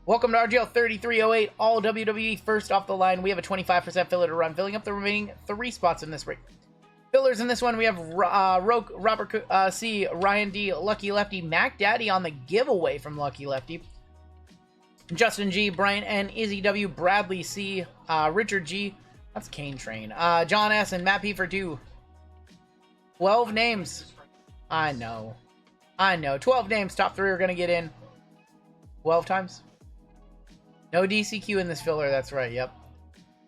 Welcome to RGL 3308, all WWE first off the line. We have a 25% filler to run, filling up the remaining 3 spots in this break. Fillers in this one, we have Roke, Robert C, Ryan D, Lucky Lefty, Mac Daddy on the giveaway from Lucky Lefty, Justin G, Brian N, Izzy W, Bradley C, Richard G, that's Kane Train, John S, and Matt P for 2. 12 names. I know. 12 names. Top 3 are going to get in 12 times. No DCQ in this filler. That's right. Yep.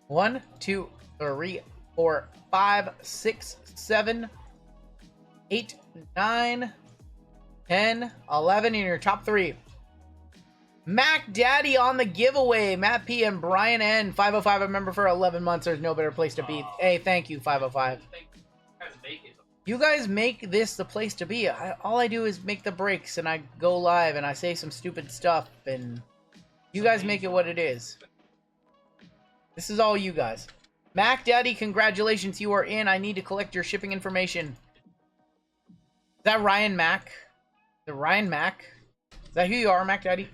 1, 2, 3, 4, 5, 6, 7, 8, 9, 10, 11 in your top 3. Mac Daddy on the giveaway. Matt P and Brian N. 505 a member for 11 months. There's no better place to be. Hey, thank you, 505. You guys make this the place to be. All I do is make the breaks, and I go live, and I say some stupid stuff, and you guys make it what it is. This is all you guys. Mac Daddy, congratulations, you are in. I need to collect your shipping information. Is that Ryan Mac? The Ryan Mac? Is that who you are, Mac Daddy?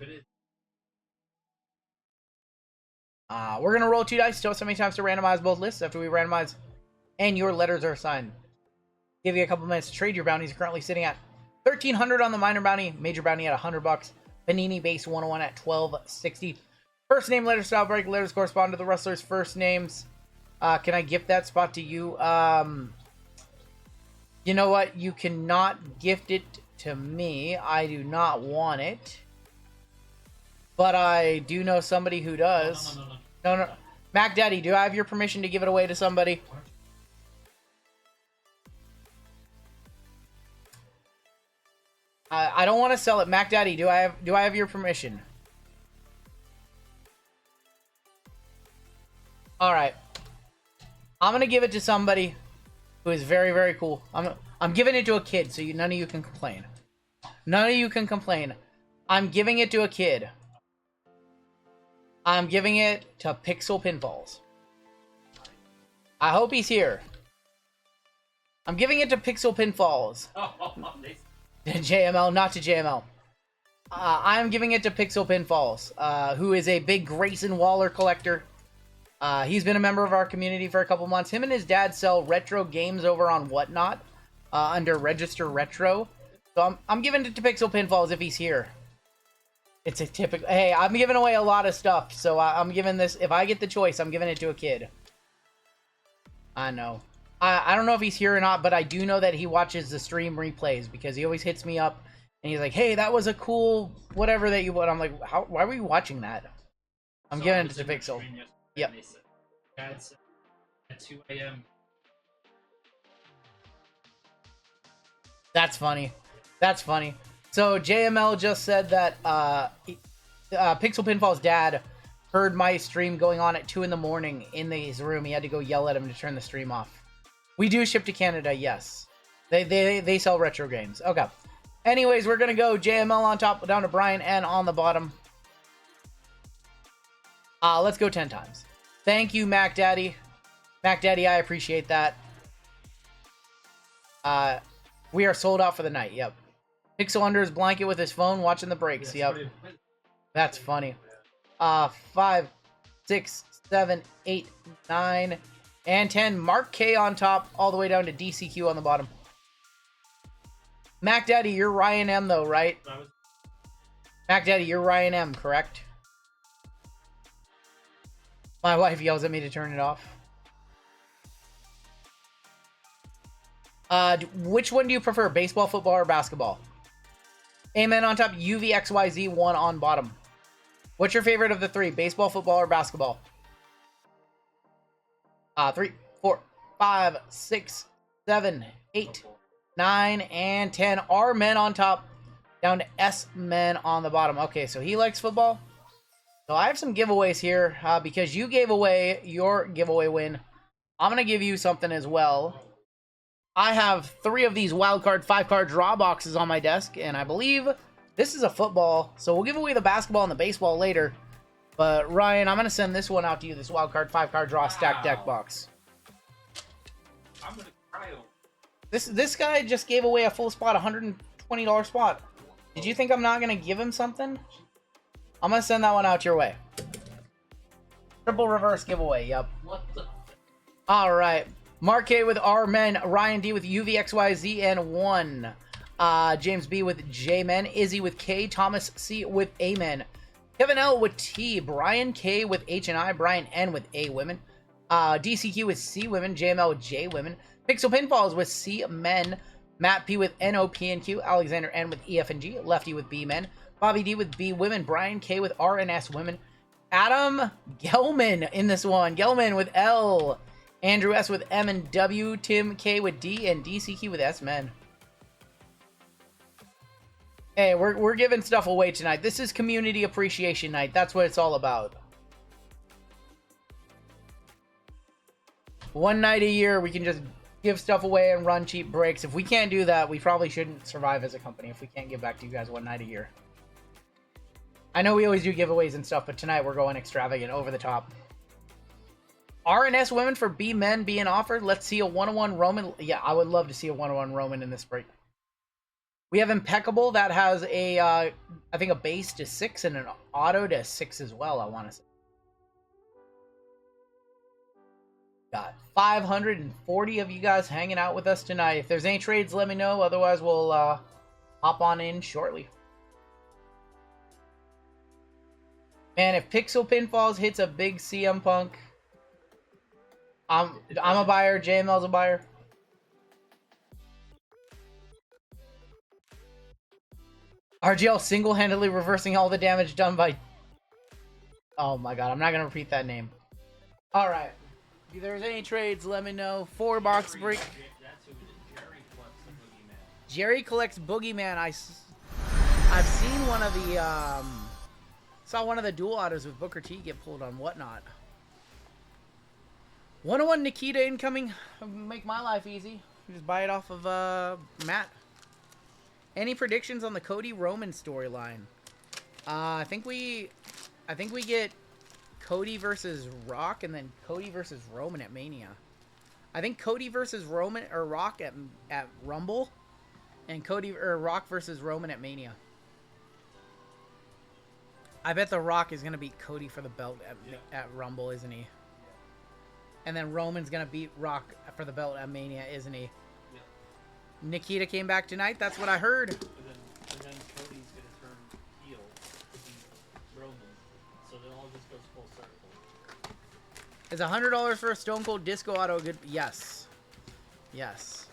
We're going to roll 2 dice. Tell us how many times to randomize both lists after we randomize, and your letters are assigned. Give you a couple minutes to trade. Your bounties are currently sitting at $1,300 on the minor bounty, major bounty at $100, Panini base 101 at $12.60. First name, letter, style break. Letters correspond to the wrestlers' first names. Can I gift that spot to you? You know what? You cannot gift it to me. I do not want it. But I do know somebody who does. No. Mac Daddy, do I have your permission to give it away to somebody? I don't want to sell it. Mac Daddy, do I have your permission? Alright. I'm gonna give it to somebody who is very, very cool. I'm giving it to a kid, so none of you can complain. None of you can complain. I'm giving it to a kid. I'm giving it to Pixel Pinfalls. I hope he's here. I'm giving it to Pixel Pinfalls. JML, not to JML. I'm giving it to Pixel Pinfalls, who is a big Grayson Waller collector. He's been a member of our community for a couple months. Him and his dad sell retro games over on Whatnot, under Register Retro. So I'm giving it to Pixel Pinfalls if he's here. It's a typical... Hey, I'm giving away a lot of stuff, so I'm giving this... If I get the choice, I'm giving it to a kid. I know. I don't know if he's here or not, but I do know that he watches the stream replays because he always hits me up and he's like, hey, that was a cool whatever that you put. I'm like, why were you watching that? I'm giving it to Pixel. Yep. At 2 a.m. That's funny. That's funny. So JML just said that Pixel Pinfall's dad heard my stream going on at 2 in the morning in his room. He had to go yell at him to turn the stream off. We do ship to Canada, yes. They sell retro games. Okay. Anyways, we're going to go JML on top, down to Brian N on the bottom. Let's go 10 times. Thank you, Mac Daddy. Mac Daddy, I appreciate that. We are sold out for the night, yep. Pixel under his blanket with his phone, watching the breaks, yep. That's funny. 5, 6, 7, 8, 9... and 10, Mark K on top, all the way down to DCQ on the bottom. Mac Daddy, you're Ryan M, though, right? Mac Daddy, you're Ryan M, correct? My wife yells at me to turn it off. Which one do you prefer, baseball, football, or basketball? Amen on top, UVXYZ1 on bottom. What's your favorite of the 3, baseball, football, or basketball? 3, 4, 5, 6, 7, 8, 9, and 10. R men on top, down to S men on the bottom. Okay, so he likes football. So I have some giveaways here because you gave away your giveaway win. I'm going to give you something as well. I have 3 of these wildcard 5-card draw boxes on my desk, and I believe this is a football. So we'll give away the basketball and the baseball later. But, Ryan, I'm going to send this one out to you, this wildcard 5-card draw stack deck box. I'm going to cry over This guy just gave away a full spot, $120 spot. Did you think I'm not going to give him something? I'm gonna send that one out your way. Triple reverse giveaway, yep. What the? Alright. Mark A with R Men, Ryan D with UVXYZ and 1. James B with J Men, Izzy with K, Thomas C with A Men, Kevin L with T, Brian K with H and I, Brian N with A Women, DCQ with C Women, JML with J Women, Pixel Pinfalls with C Men, Matt P with NO P and Q, Alexander N with EF and G, Lefty with B Men, Bobby D with B Women, Brian K with R and S Women, Adam Gelman in this one, Gelman with L, Andrew S with M and W, Tim K with D, and DCQ with S Men. Hey, we're giving stuff away tonight. This is Community Appreciation Night. That's what it's all about. One night a year, we can just give stuff away and run cheap breaks. If we can't do that, we probably shouldn't survive as a company if we can't give back to you guys one night a year. I know we always do giveaways and stuff, but tonight we're going extravagant, over the top. RNS Women for B Men being offered. Let's see a 101 Roman. Yeah, I would love to see a 101 Roman in this break. We have Impeccable that has a, I think a base to 6 and an auto to 6 as well, I want to say. Got 540 of you guys hanging out with us tonight. If there's any trades, let me know. Otherwise, we'll hop on in shortly. Man, if Pixel Pinfalls hits a big CM Punk, I'm a buyer. JML's a buyer. RGL single-handedly reversing all the damage done by... Oh my god, I'm not going to repeat that name. Alright. If there's any trades, let me know. 4-box break. Jerry collects Boogeyman. I've seen one of the... saw one of the dual autos with Booker T get pulled on Whatnot. 101 Nikita incoming. Make my life easy. Just buy it off of Matt. Any predictions on the Cody Roman storyline? I think we get Cody versus Rock and then Cody versus Roman at Mania. I think Cody versus Roman or Rock at Rumble, and Rock versus Roman at Mania. I bet The Rock is gonna beat Cody for the belt at Rumble, isn't he? And then Roman's gonna beat Rock for the belt at Mania, isn't he? Nikita came back tonight. That's what I heard. And then Cody's gonna turn heel to beat Roman, so it all just goes full circle. Is $100 for a Stone Cold Disco Auto good? Yes. Yes.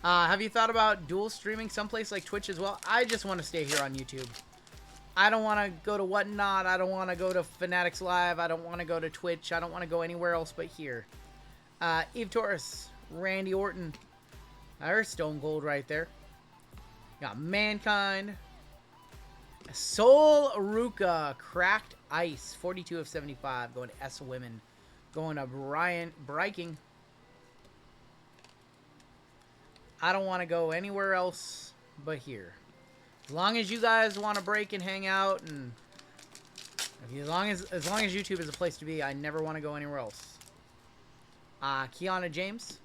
Have you thought about dual streaming someplace like Twitch as well? I just want to stay here on YouTube. I don't want to go to Whatnot. I don't want to go to Fanatics Live. I don't want to go to Twitch. I don't want to go anywhere else but here. Eve Torres, Randy Orton. There's Stone Cold right there. Got Mankind. Soul Ruka, Cracked Ice, 42 of 75. Going to S Women. Going to Brian Breaking. I don't want to go anywhere else but here. As long as you guys want to break and hang out, and as long as YouTube is a place to be, I never want to go anywhere else. Kiana James,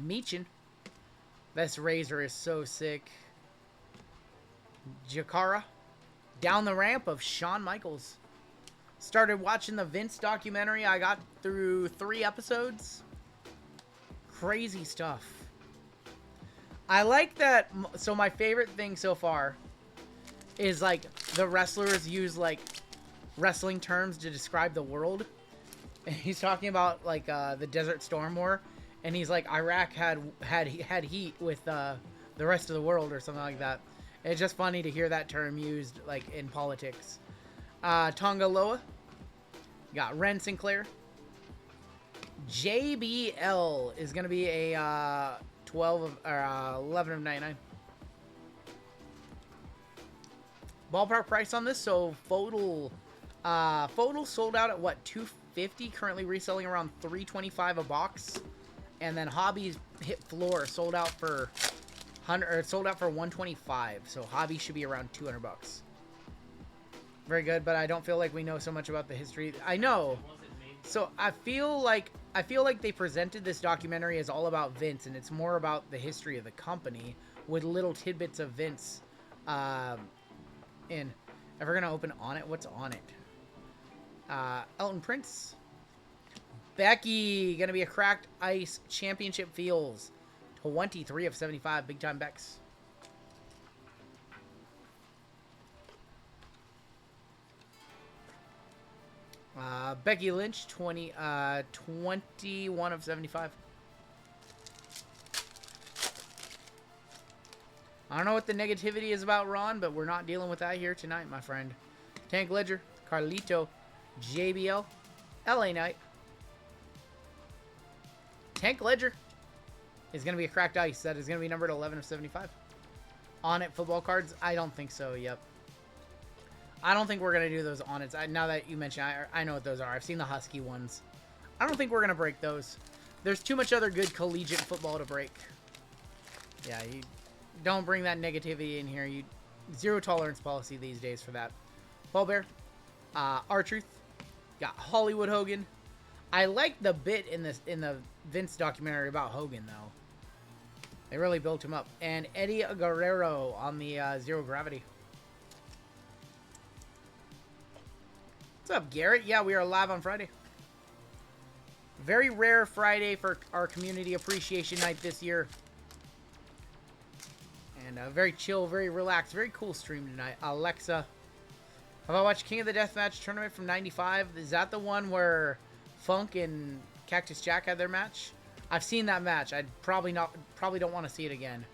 Meechin. This Razor is so sick. Jakara, Down the Ramp of Shawn Michaels. Started watching the Vince documentary. I got through 3 episodes. Crazy stuff. I like that. So my favorite thing so far is like the wrestlers use like wrestling terms to describe the world. And he's talking about like the Desert Storm War, and he's like Iraq had heat with the rest of the world or something like that. And it's just funny to hear that term used like in politics. Tonga Loa, got Ren Sinclair. JBL is gonna be a 11 of 99. Ballpark price on this. So FOTL sold out at what, $250? Currently reselling around $325 a box, and then Hobbies hit floor, sold out for $125. So Hobby should be around $200. Very good, but I don't feel like we know so much about the history. I know. So I feel like they presented this documentary as all about Vince, and it's more about the history of the company with little tidbits of Vince in. If we're gonna open on it, what's on it? Elton Prince. Becky, gonna be a cracked ice championship feels. 23 of 75, big time Becks. Becky Lynch, 21 of 75. I don't know what the negativity is about Ron, but we're not dealing with that here tonight, my friend. Tank Ledger, Carlito, JBL, LA Knight. Tank Ledger is going to be a cracked ice. That is going to be numbered 11 of 75. On it football cards? I don't think so, yep. I don't think we're going to do those on it. Now that you mention, I know what those are. I've seen the Husky ones. I don't think we're going to break those. There's too much other good collegiate football to break. Yeah, you don't bring that negativity in here. Zero tolerance policy these days for that. Paul Bear, R-Truth, got Hollywood Hogan. I like the bit in the Vince documentary about Hogan though. They really built him up. And Eddie Guerrero on the Zero Gravity. What's up, Garrett? Yeah, we are live on Friday. Very rare Friday for our community appreciation night this year. And very chill, very relaxed, very cool stream tonight. Alexa, have I watched King of the Deathmatch tournament from '95? Is that the one where Funk and Cactus Jack had their match? I've seen that match. I'd probably don't want to see it again.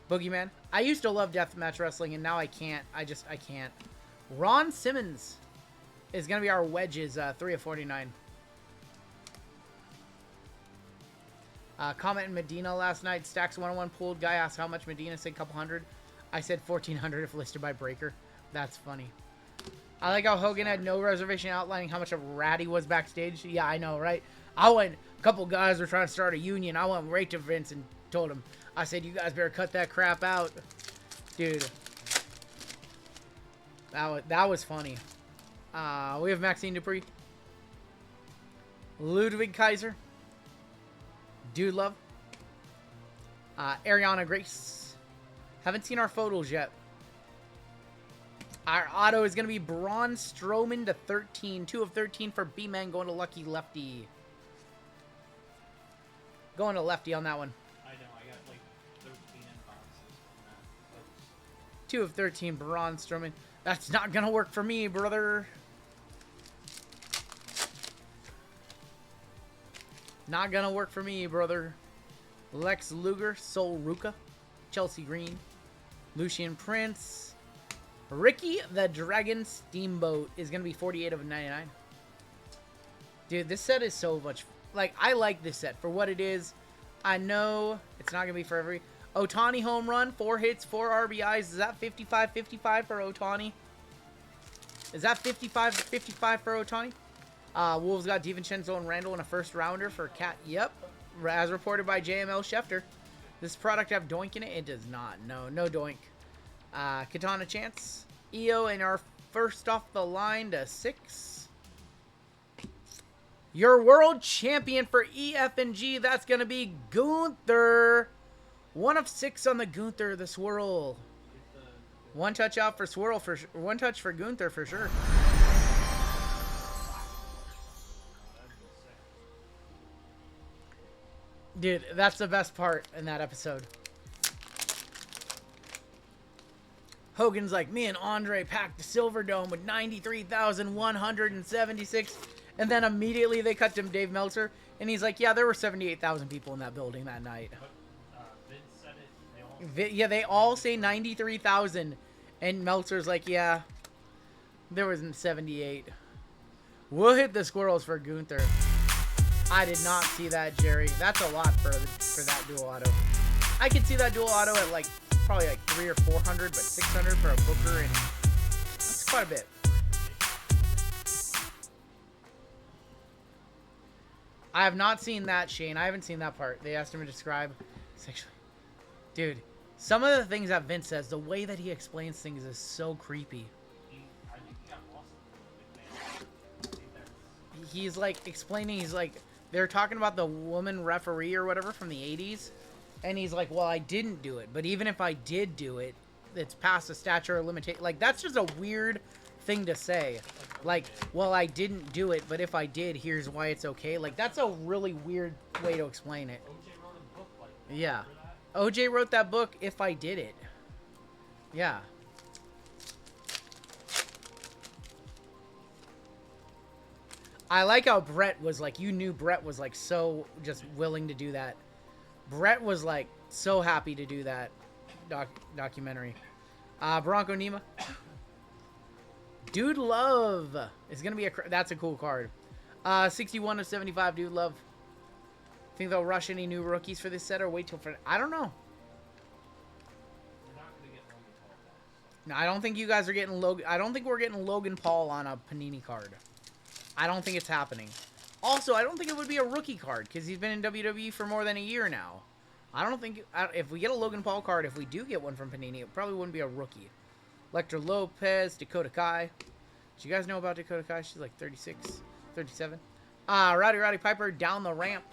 Boogeyman. I used to love deathmatch wrestling, and now I can't. I can't. Ron Simmons is going to be our wedges, 3 of 49. Comment in Medina last night. Stacks 101 pulled. Guy asked how much Medina said, couple hundred. I said 1,400 if listed by Breaker. That's funny. I like how Hogan had no reservation outlining how much a rat he was backstage. Yeah, I know, right? A couple guys were trying to start a union. I went right to Vince and told him. I said, you guys better cut that crap out. Dude. That was funny. We have Maxine Dupree. Ludwig Kaiser. Dude Love. Ariana Grace. Haven't seen our photos yet. Our auto is going to be Braun Strowman to 13. 2 of 13 for B-Man going to Lucky Lefty. Going to Lefty on that one. I know, I got like 13 inboxes from that. 2 of 13, Braun Strowman. That's not going to work for me, brother. Not going to work for me, brother. Lex Luger, Sol Ruka, Chelsea Green, Lucian Prince, Ricky the Dragon Steamboat is going to be 48 of 99. Dude, this set is so much... Like, I like this set for what it is. I know it's not going to be for every... Otani home run, 4 hits, 4 RBIs. Is that 55-55 for Otani? Is that 55-55 for Otani? Wolves got DiVincenzo and Randall in a first rounder for Cat. Yep. As reported by JML Schefter. This product have doink in it? It does not. No doink. Katana Chance. EO in our first off the line to 6. Your world champion for EF&G. That's going to be Gunther. 1 of 6 on the Gunther, the swirl. One touch out for swirl. One touch for Gunther for sure. Dude, that's the best part in that episode. Hogan's like, me and Andre packed the Silver Dome with 93,176. And then immediately they cut to Dave Meltzer. And he's like, yeah, there were 78,000 people in that building that night. Vince said it. Yeah, they all say 93,000. And Meltzer's like, yeah, there wasn't 78. We'll hit the squirrels for Gunther. I did not see that, Jerry. That's a lot for that dual auto. I could see that dual auto at like probably like 300 or 400, but 600 for a Booker, and that's quite a bit. I have not seen that, Shane. I haven't seen that part. They asked him to describe sexually. Dude, some of the things that Vince says, the way that he explains things is so creepy. I think he got lost a little bit. He's like explaining, he's like, they're talking about the woman referee or whatever from the 80s. And he's like, well, I didn't do it. But even if I did do it, it's past a stature limitation. Like, that's just a weird thing to say. Like, well, I didn't do it, but if I did, here's why it's okay. Like, that's a really weird way to explain it. OJ wrote a book like that. Yeah. Remember that? OJ wrote that book, If I Did It. Yeah. I like how Brett was like, you knew Brett was like so just willing to do that. Brett was like so happy to do that documentary. Bronco Nima. Dude Love is going to be that's a cool card. 61 of 75, Dude Love. Think they'll rush any new rookies for this set or wait till for... I don't know. We're not going to get Logan Paul back. No, I don't think you guys are getting Logan... I don't think we're getting Logan Paul on a Panini card. I don't think it's happening. Also, I don't think it would be a rookie card because he's been in WWE for more than a year now. I don't think... if we get a Logan Paul card, if we do get one from Panini, it probably wouldn't be a rookie. Lecter Lopez, Dakota Kai. Do you guys know about Dakota Kai? She's like 36, 37. Roddy Piper down the ramp.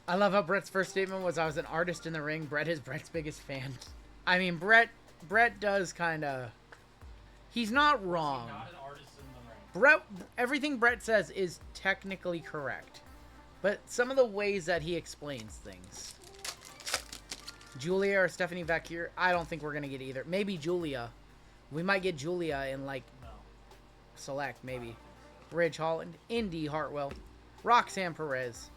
I love how Brett's first statement was, I was an artist in the ring. Brett is Brett's biggest fan. I mean, Brett does kind of... He's not wrong. He's not an artist in the ring. Everything Brett says is technically correct. But some of the ways that he explains things. Julia or Stephanie Vacquier, I don't think we're going to get either. Maybe Julia. We might get Julia in, like, No. select, maybe. Ridge Holland, Indy Hartwell, Roxanne Perez,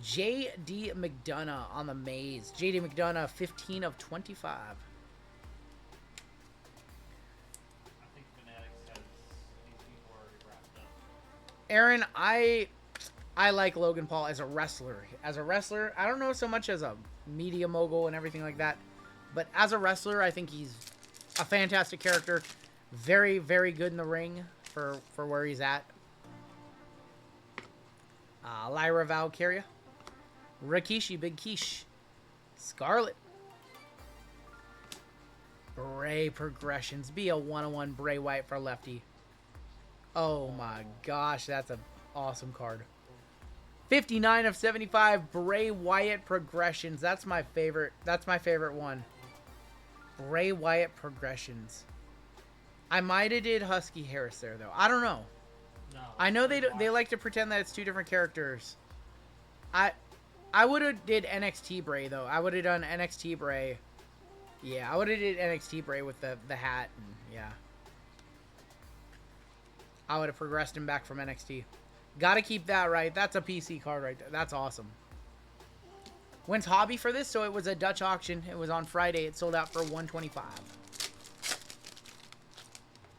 J.D. McDonough on the maze. J.D. McDonough, 15 of 25. I think Fanatics has these people already wrapped up. Aaron, I like Logan Paul as a wrestler. As a wrestler, I don't know so much as a media mogul and everything like that. But as a wrestler, I think he's a fantastic character. Very, very good in the ring for where he's at. Lyra Valkyria. Rikishi, Big Quiche. Scarlet. Bray progressions. Be a 101 Bray Wyatt for lefty. Oh my gosh, that's an awesome card. 59 of 75 Bray Wyatt progressions. That's my favorite. That's my favorite one. Bray Wyatt progressions. I might have did Husky Harris there though. I don't know. No. I know they like to pretend that it's two different characters. I would have did NXT Bray though. I would have done NXT Bray. Yeah, I would have did NXT Bray with the hat and yeah. I would have progressed him back from NXT. Gotta keep that right. That's a PC card right there. That's awesome. When's hobby for this? So it was a Dutch auction. It was on Friday. It sold out for $125.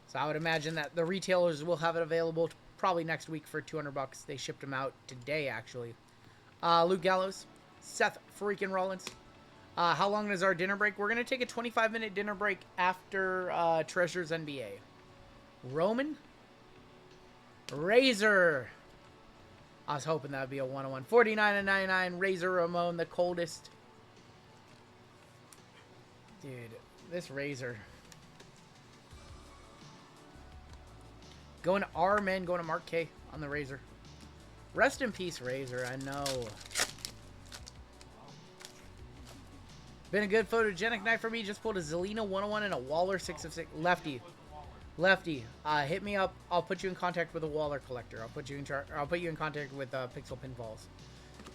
So I would imagine that the retailers will have it available probably next week for $200. They shipped them out today, actually. Luke Gallows, Seth freaking Rollins. How long is our dinner break? We're going to take a 25-minute dinner break after Treasures NBA. Roman. Razor. I was hoping that would be a 101. 49 and 99. Razor Ramon, the coldest. Dude, this Razor. Going to R Men, going to Mark K on the Razor. Rest in peace, Razor. I know. Been a good photogenic night for me. Just pulled a Zelina 101 and a Waller 6 of 6. Lefty. Lefty. Hit me up. I'll put you in contact with a Waller collector. I'll put you in contact with Pixel Pinfalls.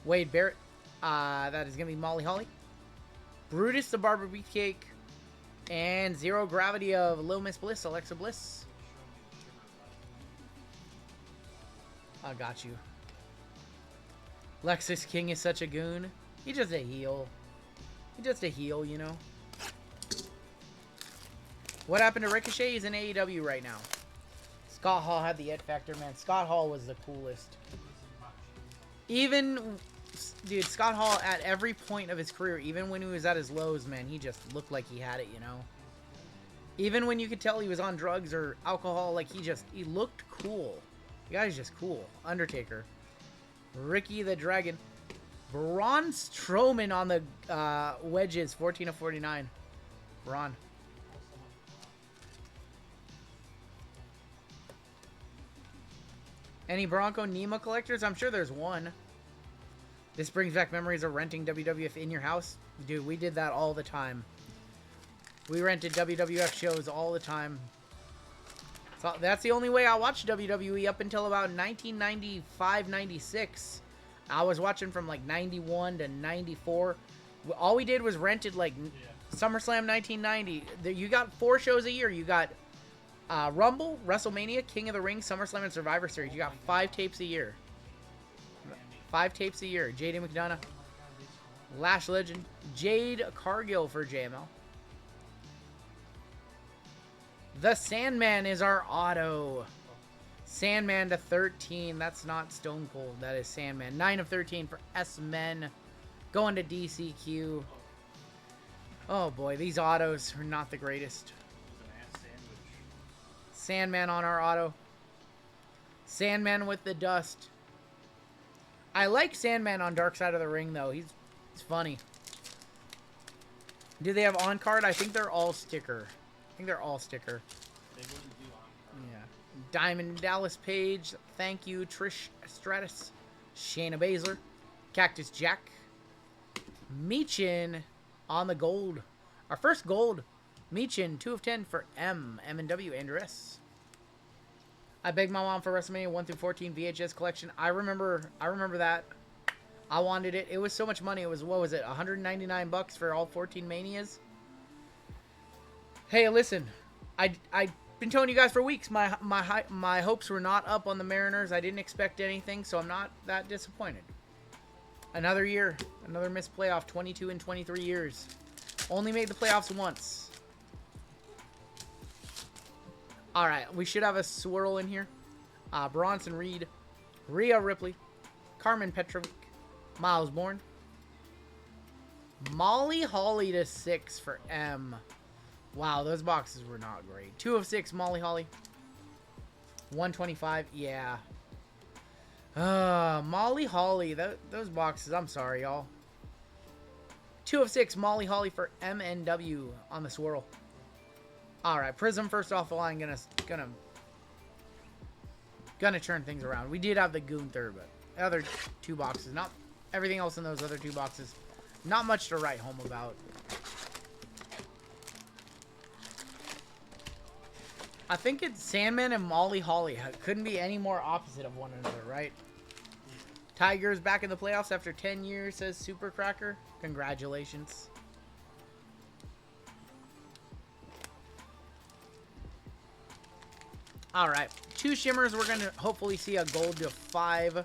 Wade Barrett. That is gonna be Molly Holly. Brutus the Barber Beefcake. And Zero Gravity of Lil Miss Bliss, Alexa Bliss. I got you. Lexus King is such a goon. He's just a heel. He's just a heel, you know. What happened to Ricochet? He's in AEW right now. Scott Hall had the it factor, man. Scott Hall was the coolest. Even, dude, Scott Hall at every point of his career, even when he was at his lows, man, he just looked like he had it, you know. Even when you could tell he was on drugs or alcohol, like he looked cool. The guy's just cool. Undertaker. Ricky the Dragon. Braun Strowman on the wedges. 14 of 49. Braun. Any Bronco Nemo collectors? I'm sure there's one. This brings back memories of renting WWF in your house. Dude, we did that all the time. We rented WWF shows all the time. So that's the only way I watched WWE up until about 1995, 96. I was watching from like 91 to 94. All we did was rented like SummerSlam 1990. You got 4 shows a year. You got Rumble, WrestleMania, King of the Ring, SummerSlam, and Survivor Series. You got 5 tapes a year. 5 tapes a year. JD McDonough, Lash Legend, Jade Cargill for JML. The Sandman is our auto. Sandman to 13. That's not Stone Cold. That is Sandman. 9 of 13 for S-Men. Going to DCQ. Oh boy, these autos are not the greatest. Sandman on our auto. Sandman with the dust. I like Sandman on Dark Side of the Ring though. He's funny. Do they have on card? I think they're all sticker. I think they're all sticker. They wouldn't do on-card. Yeah. Diamond Dallas Page. Thank you. Trish Stratus. Shayna Baszler. Cactus Jack. Meechin on the gold. Our first gold. Meechin, 2 of 10 for M&W, Andrew S. I begged my mom for WrestleMania 1 through 14 VHS collection. I remember that. I wanted it. It was so much money. It was, what was it, $199 for all 14 Manias? Hey, listen, I've been telling you guys for weeks, my hopes were not up on the Mariners. I didn't expect anything, so I'm not that disappointed. Another year, another missed playoff, 22 in 23 years. Only made the playoffs once. All right, we should have a swirl in here. Bronson Reed, Rhea Ripley, Carmen Petrovic, Miles Bourne, Molly Holly to 6 for M. Wow, those boxes were not great. 2 of 6, Molly Holly. 125, yeah. Molly Holly, those boxes, I'm sorry, y'all. 2 of 6, Molly Holly for MNW on the swirl. All right, Prism first off the line, gonna turn things around. We did have the Gunther, but the other 2 boxes, not everything else in those other 2 boxes, not much to write home about. I think it's Sandman and Molly Holly. Couldn't be any more opposite of one another, right? Tigers back in the playoffs after 10 years, says Super Cracker. Congratulations. All right, 2 shimmers. We're going to hopefully see a gold to 5.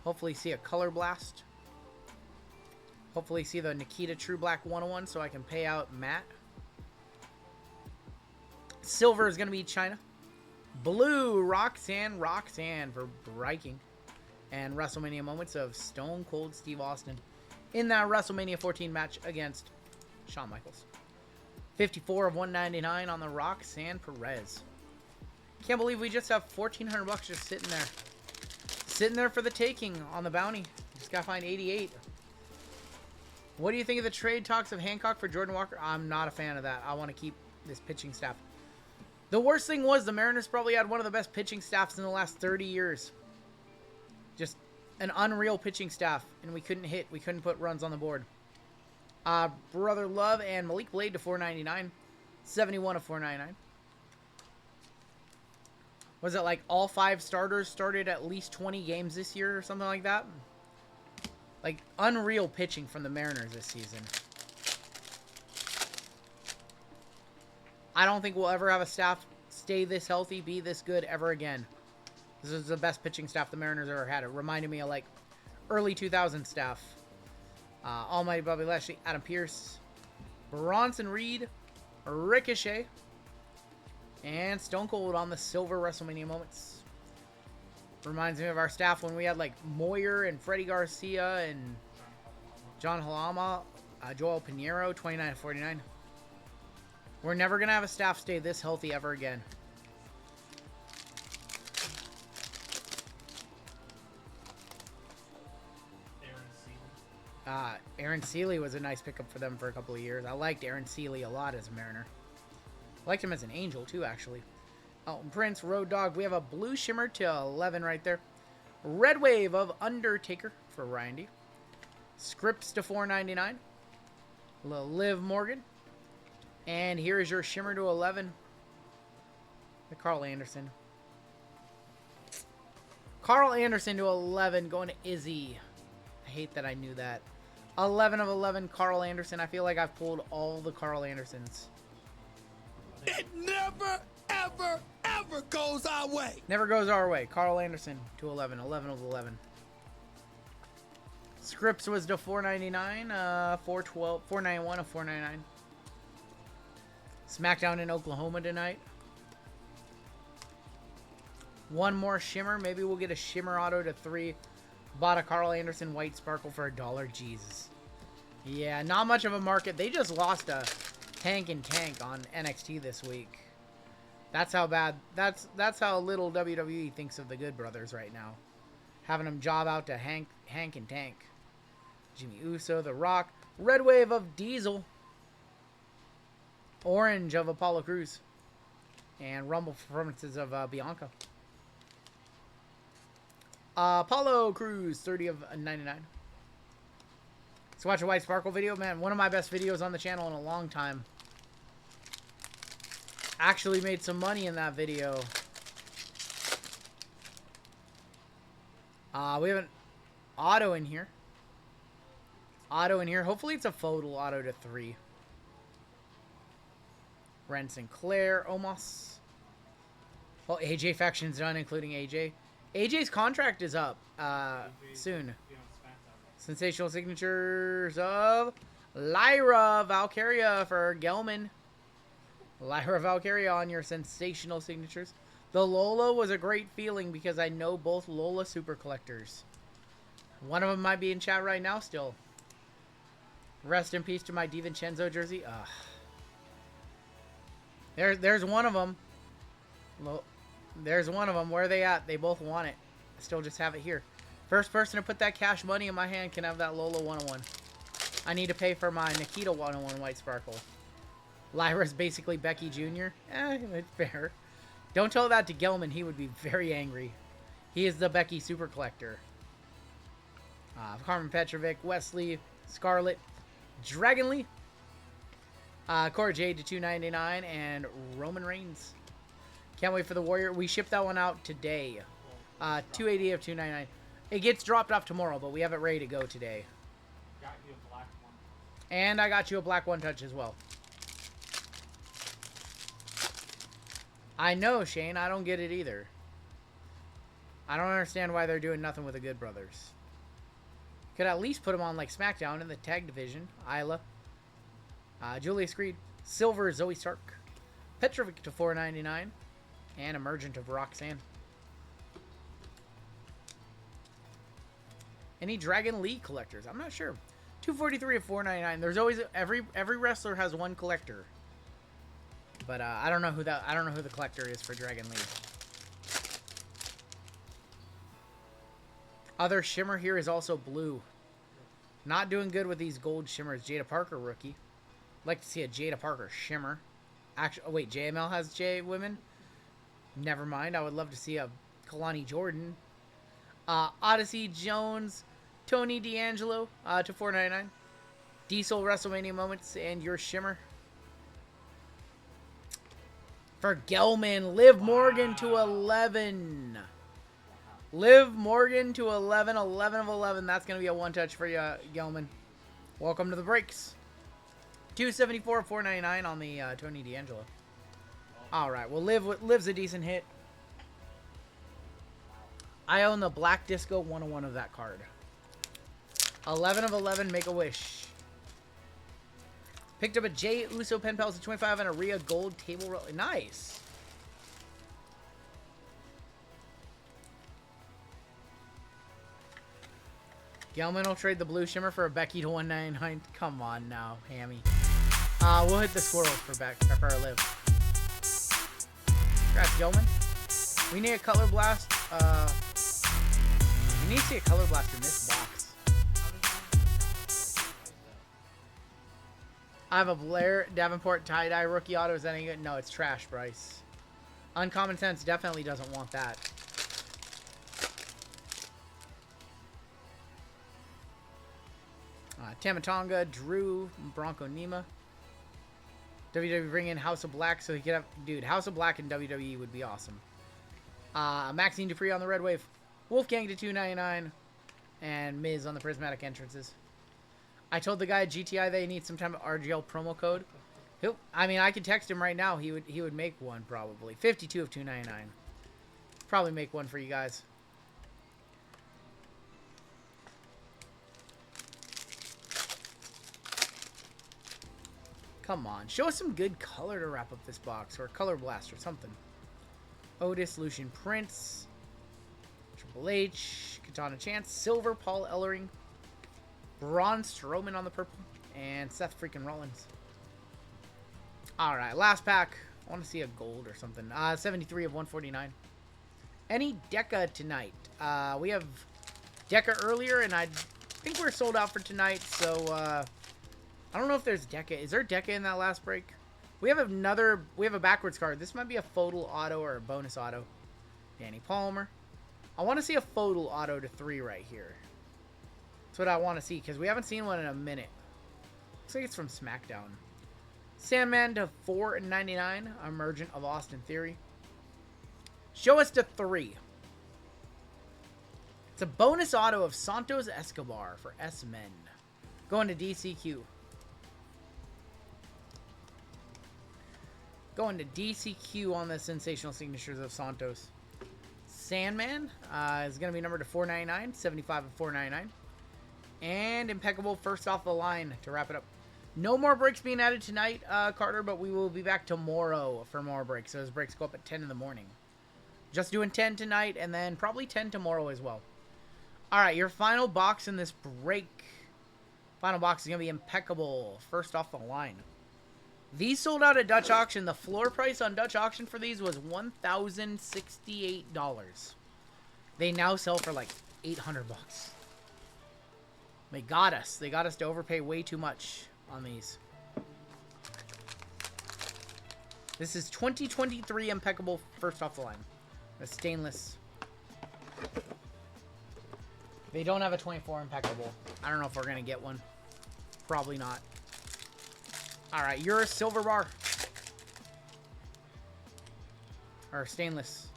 Hopefully see a color blast. Hopefully see the Nikita True Black 101 so I can pay out Matt. Silver is going to be China. Blue, Roxanne for Viking. And WrestleMania moments of Stone Cold Steve Austin in that WrestleMania 14 match against Shawn Michaels. 54 of 199 on the Roxanne Perez. Can't believe we just have $1,400 just sitting there. Sitting there for the taking on the bounty. Just got to find 88. What do you think of the trade talks of Hancock for Jordan Walker? I'm not a fan of that. I want to keep this pitching staff. The worst thing was the Mariners probably had one of the best pitching staffs in the last 30 years. Just an unreal pitching staff, and we couldn't hit. We couldn't put runs on the board. Brother Love and Malik Blade to 499. 71 of 499. Was it like all 5 starters started at least 20 games this year or something like that? Like unreal pitching from the Mariners this season. I don't think we'll ever have a staff stay this healthy, be this good ever again. This is the best pitching staff the Mariners ever had. It reminded me of like early 2000 staff. Almighty Bobby Lashley, Adam Pearce, Bronson Reed, Ricochet, and Stone Cold on the silver WrestleMania moments. Reminds me of our staff when we had like Moyer and Freddie Garcia and John Halama, Joel Pinheiro, 29 of 49. We're never going to have a staff stay this healthy ever again. Aaron Seeley was a nice pickup for them for a couple of years. I liked Aaron Seeley a lot as a Mariner. I liked him as an Angel too, actually. Elton Prince, Road Dogg. We have a blue shimmer to 11 right there. Red Wave of Undertaker for Ryan D. Scripts to 499. Little Liv Morgan. And here is your Shimmer to 11. The Carl Anderson. Carl Anderson to 11 going to Izzy. I hate that I knew that. 11 of 11 Carl Anderson. I feel like I've pulled all the Carl Andersons. It never, ever, ever goes our way. Never goes our way. Carl Anderson to 11. 11 of 11. Scripps was to 499. 412. 491 of 499. SmackDown in Oklahoma tonight. One more Shimmer. Maybe we'll get a Shimmer auto to 3. Bought a Carl Anderson White Sparkle for $1. Jesus. Yeah, not much of a market. They just lost a Tank and Tank on NXT this week. That's how bad. That's how little WWE thinks of the Good Brothers right now. Having them job out to Hank and Tank. Jimmy Uso, The Rock. Red Wave of Diesel. Orange of Apollo Crews. And Rumble performances of Bianca. Apollo Crews, 30 of 99. Let's watch a White Sparkle video. Man, one of my best videos on the channel in a long time. Actually made some money in that video. We have an auto in here. Auto in here. Hopefully it's a photo auto to 3. Ren Sinclair, Omos. Well, AJ faction's done, including AJ. AJ's contract is up soon. Sensational signatures of Lyra Valkyria for Gelman. Lyra Valkyria on your sensational signatures. The Lola was a great feeling because I know both Lola super collectors. One of them might be in chat right now still. Rest in peace to my DiVincenzo jersey. Ugh. There's one of them. There's one of them. Where are they at? They both want it. I still just have it here. First person to put that cash money in my hand can have that Lola 101. I need to pay for my Nikita 101 White Sparkle. Lyra's basically Becky Jr. It's fair. Don't tell that to Gelman. He would be very angry. He is the Becky Super Collector. Carmen Petrovic, Wesley, Scarlett, Dragon Lee, Cora Jade to 299, and Roman Reigns. Can't wait for the Warrior. We shipped that one out today. 280 of 299. It gets dropped off tomorrow, but we have it ready to go today. Got you a black one. And I got you a black one touch as well. I know, Shane. I don't get it either. I don't understand why they're doing nothing with the Good Brothers. Could at least put them on like SmackDown in the tag division. Isla. Julius Creed. Silver Zoe Stark. Petrovic to 499. And Emergent of Roxanne. Any Dragon Lee collectors? I'm not sure. 243 of 499. There's always every wrestler has one collector. But I don't know who the collector is for Dragon Lee. Other shimmer here is also blue. Not doing good with these gold shimmers. Jada Parker rookie. Like to see a Jada Parker shimmer. Actually, oh wait, JML has J women. Never mind. I would love to see a Kalani Jordan. Odyssey Jones, Tony D'Angelo to 499. Diesel WrestleMania moments and your shimmer. For Gelman, Liv Morgan to 11. Liv Morgan to 11. 11 of 11. That's going to be a one touch for you, Gelman. Welcome to the breaks. 274 of 499 on the Tony D'Angelo. All right. Well, Liv's a decent hit. I own the Black Disco 101 of that card. 11 of 11. Make a wish. Picked up a Jay Uso pen pals at 25 and a Rhea gold table roll. Nice. Gelman will trade the blue shimmer for a Becky to 199. Come on now, Hammy. We'll hit the squirrels for our Liv. Congrats, Gelman. We need a color blast. We need to see a color blast in this box. I have a Blair Davenport tie-dye rookie auto. Is that any good? No, it's trash, Bryce. Uncommon Sense definitely doesn't want that. Tamatonga, Drew, Bronco Nima. WWE bring in House of Black so he could have... Dude, House of Black in WWE would be awesome. Maxine Dupree on the Red Wave. Wolfgang to 299. And Miz on the Prismatic entrances. I told the guy at GTI they need some type of RGL promo code. I mean, I could text him right now. He would make one probably. 52 of 299. Probably make one for you guys. Come on, show us some good color to wrap up this box, or a color blast or something. Otis, Lucian Prince, Triple H, Katana Chance, Silver, Paul Ellering, Braun Strowman on the purple, and Seth freaking Rollins. All right, last pack. I want to see a gold or something. 73 of 149. Any Deca tonight? We have Deca earlier, and I think we're sold out for tonight, so I don't know if there's Deca. Is there Deca in that last break? We have a backwards card. This might be a Photal Auto or a bonus auto. Danny Palmer. I want to see a Photal Auto to 3 right here. That's what I want to see, because we haven't seen one in a minute. Looks like it's from SmackDown. Sandman to 499. Emergent of Austin Theory. Show us to 3. It's a bonus auto of Santos Escobar for S-Men. Going to DCQ. Going to DCQ on the sensational signatures of Santos. Sandman is going to be numbered to 499. 75 of 499. And Impeccable first off the line to wrap it up. No more breaks being added tonight, Carter, but we will be back tomorrow for more breaks. So those breaks go up at 10 in the morning. Just doing 10 tonight and then probably 10 tomorrow as well. All right, your final box in this break. Final box is going to be Impeccable first off the line. These sold out at Dutch Auction. The floor price on Dutch Auction for these was $1,068. They now sell for like $800. They got us. They got us to overpay way too much on these. This is 2023 Impeccable first off the line. A stainless. They don't have a 24 Impeccable. I don't know if we're going to get one. Probably not. Alright, you're a silver bar. Or stainless.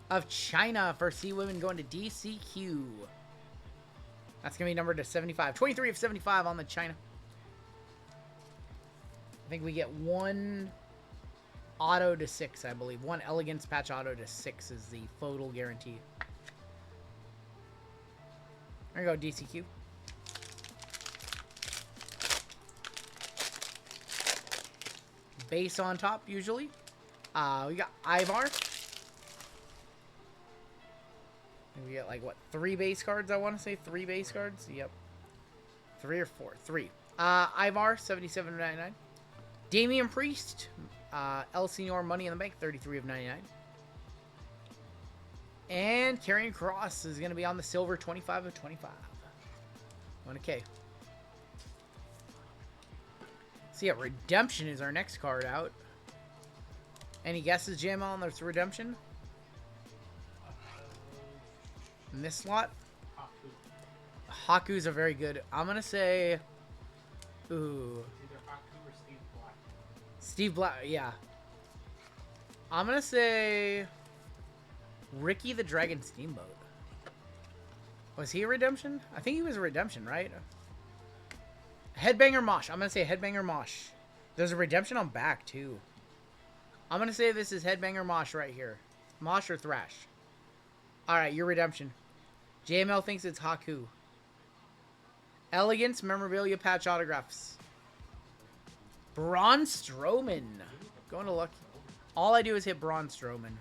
Of China for C Women going to DCQ. That's going to be numbered to 75. 23 of 75 on the China. I think we get one auto to 6, I believe. One Elegance patch auto to 6 is the photo guarantee. There you go, DCQ. Base on top, usually. We got Ivar. We get, like, what, 3 base cards, I want to say? 3 base cards? Yep. 3 or 4? 3. Ivar, 77 of 99. Damian Priest. El Senor Money in the Bank, 33 of 99. And Karrion Kross is going to be on the silver, 25 of 25. 1K. So yeah, Redemption is our next card out. Any guesses, JML, on this Redemption? In this slot? Haku's are very good. I'm going to say... Ooh. Either Haku or Steve Black. Steve Black, yeah. I'm going to say... Ricky the Dragon Steamboat. Was he a Redemption? I think he was a Redemption, right? Headbanger Mosh. I'm going to say Headbanger Mosh. There's a Redemption on back, too. I'm going to say this is Headbanger Mosh right here. Mosh or Thrash. Alright, your Redemption. JML thinks it's Haku. Elegance Memorabilia Patch Autographs. Braun Strowman. Going to Lucky. All I do is hit Braun Strowman.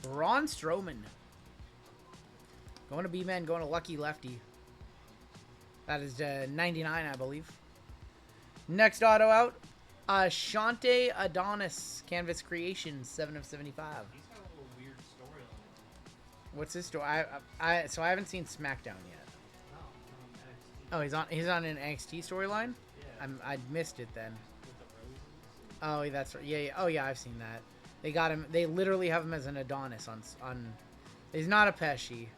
Braun Strowman. Going to B-Man, going to Lucky Lefty. That is 99, I believe. Next auto out. Shante Adonis. Canvas Creations, 7 of 75. He's got a little weird storyline. What's his story? So I haven't seen SmackDown yet. No, Oh, he's on an NXT storyline? Yeah. I missed it then. With the roses. Oh, that's right. Yeah, yeah. Oh, yeah, I've seen that. They got him. They literally have him as an Adonis on. He's not a Pesci.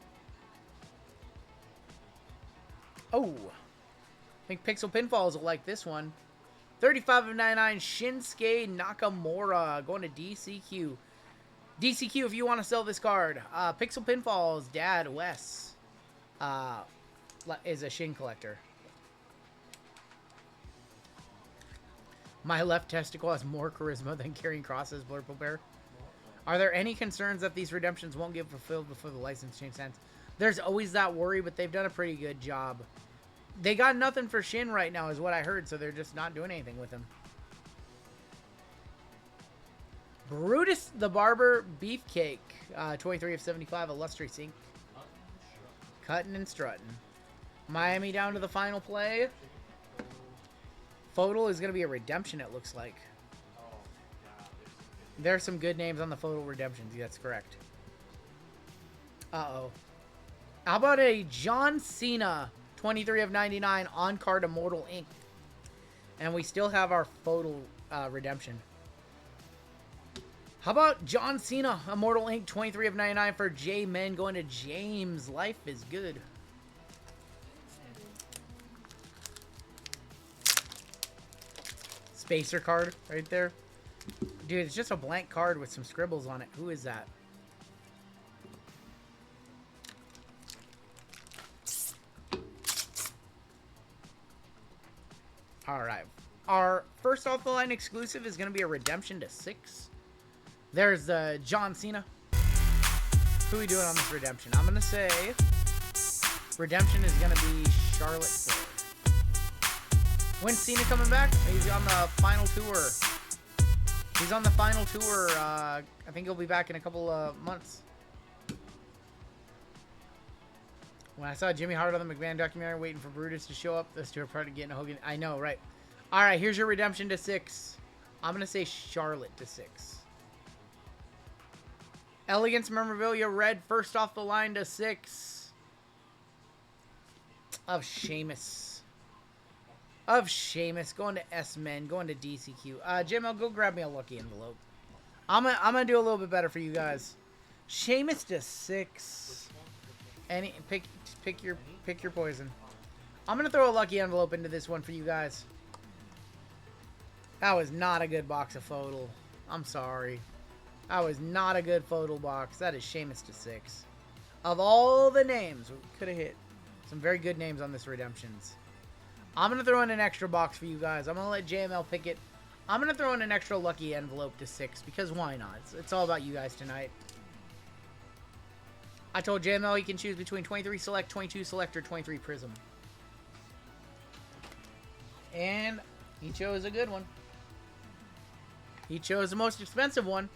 Oh, I think Pixel Pinfalls will like this one. 35 of 99, Shinsuke Nakamura going to DCQ. DCQ, if you want to sell this card. Pixel Pinfall's dad, Wes, is a Shin collector. My left testicle has more charisma than Karrion Kross's Blurple Bear. Are there any concerns that these redemptions won't get fulfilled before the license change hands? There's always that worry, but they've done a pretty good job. They got nothing for Shin right now, is what I heard, so they're just not doing anything with him. Brutus the Barber Beefcake, 23 of 75, Illustrious Inc. Cutting and strutting. Miami down to the final play. FOTL is going to be a redemption, it looks like. There's some good names on the FOTL redemptions. That's correct. Uh-oh. How about a John Cena, 23 of 99, on-card Immortal Inc. And we still have our FOTL redemption. How about John Cena, Immortal Inc., 23 of 99 for J-Men, going to James. Life is good. Spacer card right there. Dude, it's just a blank card with some scribbles on it. Who is that? Alright. Our first off the line exclusive is going to be a redemption to 6. There's John Cena. Who are we doing on this redemption? I'm going to say redemption is going to be Charlotte Flair. When's Cena coming back? He's on the final tour. He's on the final tour. I think he'll be back in a couple of months. When I saw Jimmy Hart on the McMahon documentary waiting for Brutus to show up, this tour part of getting Hogan. I know, right? All right, here's your redemption to 6. I'm going to say Charlotte to 6. Elegance Memorabilia Red, first off the line to 6. Of Sheamus. Going to S-Men, going to DCQ. Jim, I'll go grab me a lucky envelope. I'm gonna do a little bit better for you guys. Sheamus to 6. Any pick your poison. I'm gonna throw a lucky envelope into this one for you guys. That was not a good box of FOTL. I'm sorry. That was not a good FOTL box. That is Sheamus to 6. Of all the names, we could have hit some very good names on this redemptions. I'm going to throw in an extra box for you guys. I'm going to let JML pick it. I'm going to throw in an extra lucky envelope to 6 because why not? It's all about you guys tonight. I told JML he can choose between 23 Select, 22 Select, or 23 Prism. And he chose a good one. He chose the most expensive one.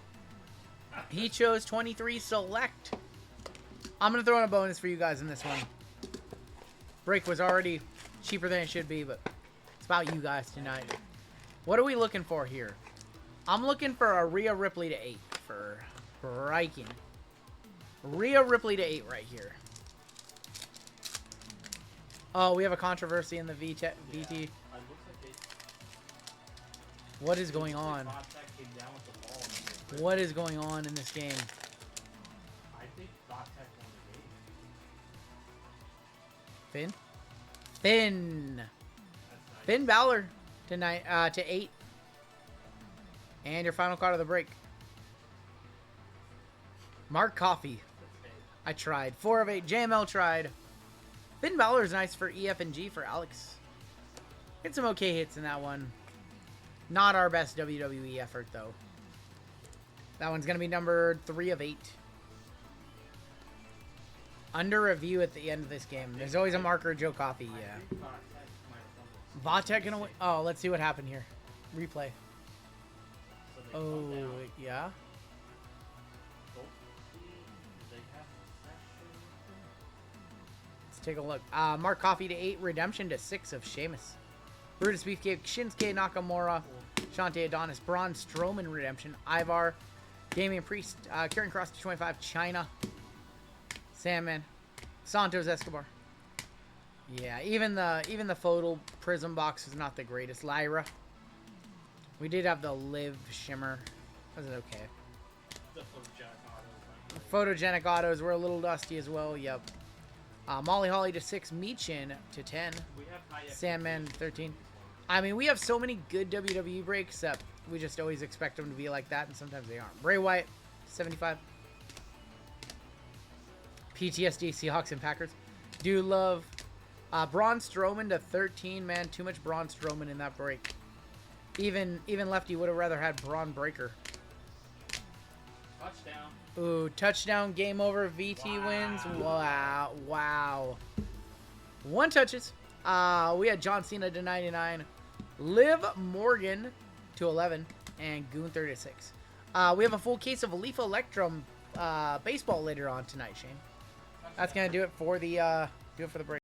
He chose 23 Select. I'm going to throw in a bonus for you guys in this one. Break was already cheaper than it should be, but it's about you guys tonight. What are we looking for here? I'm looking for a Rhea Ripley to 8 for striking. Rhea Ripley to 8 right here. Oh, we have a controversy in the VT. What is going on? What is going on in this game? I think Vatek won the game. Finn. Nice. Finn Balor tonight to 8. And your final card of the break. Mark Coffey. I tried. 4 of 8. JML tried. Finn Balor's nice for EF and G for Alex. Get some okay hits in that one. Not our best WWE effort though. That one's going to be numbered 3 of 8. Under review at the end of this game. There's always a marker, Joe Coffey, yeah. Vatek gonna win. Oh, let's see what happened here. Replay. Oh, yeah. Let's take a look. Mark Coffey to 8. Redemption to 6 of Sheamus. Brutus Beefcake, Shinsuke Nakamura, Shantae Adonis, Braun Strowman redemption, Ivar, Damian Priest, Karrion Kross to 25, China, Sandman, Santos Escobar. Yeah, even the FOTL Prism box is not the greatest. Lyra. We did have the Liv Shimmer. Was it okay? The photogenic autos. Photogenic autos were a little dusty as well. Yep. Molly Holly to 6. Meechin to 10. We have high Sandman 13. I mean, we have so many good WWE breaks that we just always expect them to be like that, and sometimes they aren't. Bray Wyatt, 75. PTSD, Seahawks and Packers. Do love Braun Strowman to 13, man. Too much Braun Strowman in that break. Even Lefty would have rather had Braun Breaker. touchdown. Ooh, touchdown, game over, VT wins. Wow, wow. 1 touches. We had John Cena to 99, Liv Morgan to 11, and Gunther to 6. We have a full case of Leaf Electrum baseball later on tonight, Shane. That's gonna do it for the break.